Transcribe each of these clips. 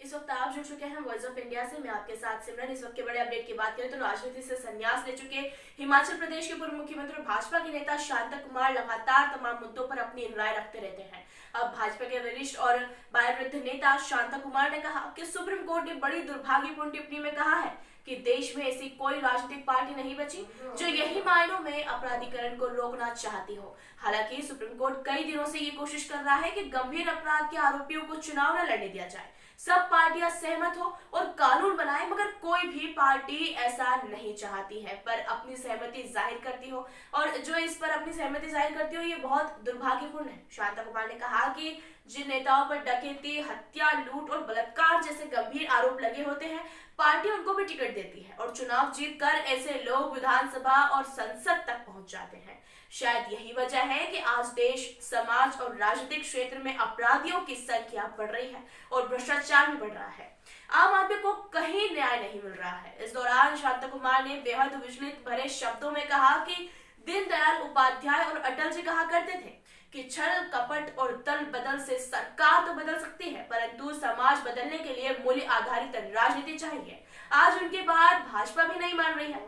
इस वक्त आप जुड़ चुके हैं वॉइस ऑफ इंडिया से। मैं आपके साथ सिमरन। इस वक्त के बड़े अपडेट की बात करें तो राजनीति से संन्यास ले चुके हिमाचल प्रदेश के पूर्व मुख्यमंत्री और भाजपा के नेता शांता कुमार लगातार तमाम मुद्दों पर अपनी राय रखते रहते हैं। अब भाजपा के वरिष्ठ और वयोवृद्ध नेता शांता कुमार ने कहा कि सुप्रीम कोर्ट ने बड़ी दुर्भाग्यपूर्ण टिप्पणी में कहा है कि देश में ऐसी कोई राजनीतिक पार्टी नहीं बची जो यही मायनों में अपराधीकरण को रोकना चाहती हो। हालांकि सुप्रीम कोर्ट कई दिनों से ये कोशिश कर रहा है कि गंभीर अपराध के आरोपियों को चुनाव न लड़ने दिया जाए, सब पार्टियां सहमत हो और कानून बनाए, मगर कोई भी पार्टी ऐसा नहीं चाहती है पर अपनी सहमति जाहिर करती हो, और जो इस पर अपनी सहमति जाहिर करती हो ये बहुत दुर्भाग्यपूर्ण है। शांता कुमार ने कहा कि जिन नेताओं पर डकैती, हत्या, लूट और बलात्कार जैसे गंभीर आरोप लगे होते हैं, पार्टी उनको भी टिकट देती है और चुनाव जीतकर ऐसे लोग विधानसभा और संसद तक पहुंच जाते हैं। शायद यही वजह है कि आज देश, समाज और राजनीतिक क्षेत्र में अपराधियों की संख्या बढ़ रही है और भ्रष्टाचार भी बढ़ रहा है। आम आदमी को कहीं न्याय नहीं मिल रहा है। इस दौरान शांता कुमार ने बेहद विचलित भरे शब्दों में कहा कि दीनदयाल उपाध्याय और अटल जी कहा करते थे कि छल, कपट और दल बदल से सरकार तो बदल सकती है, परंतु समाज बदलने के लिए मूल्य आधारित राजनीति चाहिए। आज उनकी बात भाजपा भी नहीं मान रही है।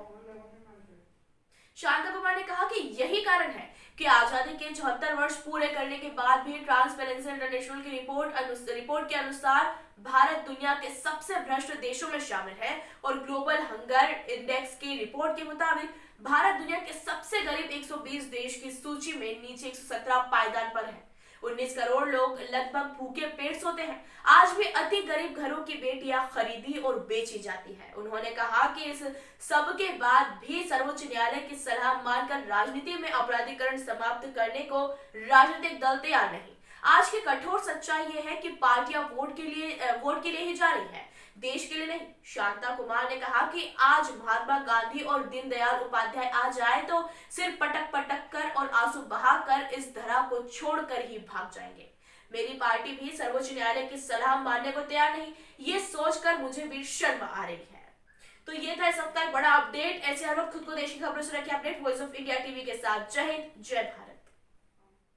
शांता कुमार ने कहा कि यही कारण है कि आजादी के 74 वर्ष पूरे करने के बाद भी ट्रांसपेरेंसी इंटरनेशनल की रिपोर्ट के अनुसार भारत दुनिया के सबसे भ्रष्ट देशों में शामिल है और ग्लोबल हंगर इंडेक्स की रिपोर्ट के मुताबिक भारत दुनिया के सबसे गरीब 120 देश की सूची में नीचे 117 पायदान पर है। 19 करोड़ लोग लगभग भूखे पेट सोते हैं। आज भी अति गरीब घरों की बेटियां खरीदी और बेची जाती हैं। उन्होंने कहा कि इस सब के बाद भी सर्वोच्च न्यायालय की सलाह मानकर राजनीति में अपराधीकरण समाप्त करने को राजनीतिक दल तैयार नहीं। आज की कठोर सच्चाई ये है कि पार्टियां वोट के लिए ही जा रही है, देश के लिए नहीं। शांता कुमार ने कहा कि आज महात्मा गांधी और दीनदयाल उपाध्याय आ जाए तो सिर पटक पटक कर और आंसू बहाकर इस धरा को छोड़कर ही भाग जाएंगे। मेरी पार्टी भी सर्वोच्च न्यायालय की सलाह मानने को तैयार नहीं, ये सोचकर मुझे भी शर्म आ रही है। तो ये था इस हफ्ते का बड़ा अपडेट। ऐसे हर वक्त खुद को देश की खबरों से रखिए update. Voice of India TV के साथ। जय हिंद, जय भारत।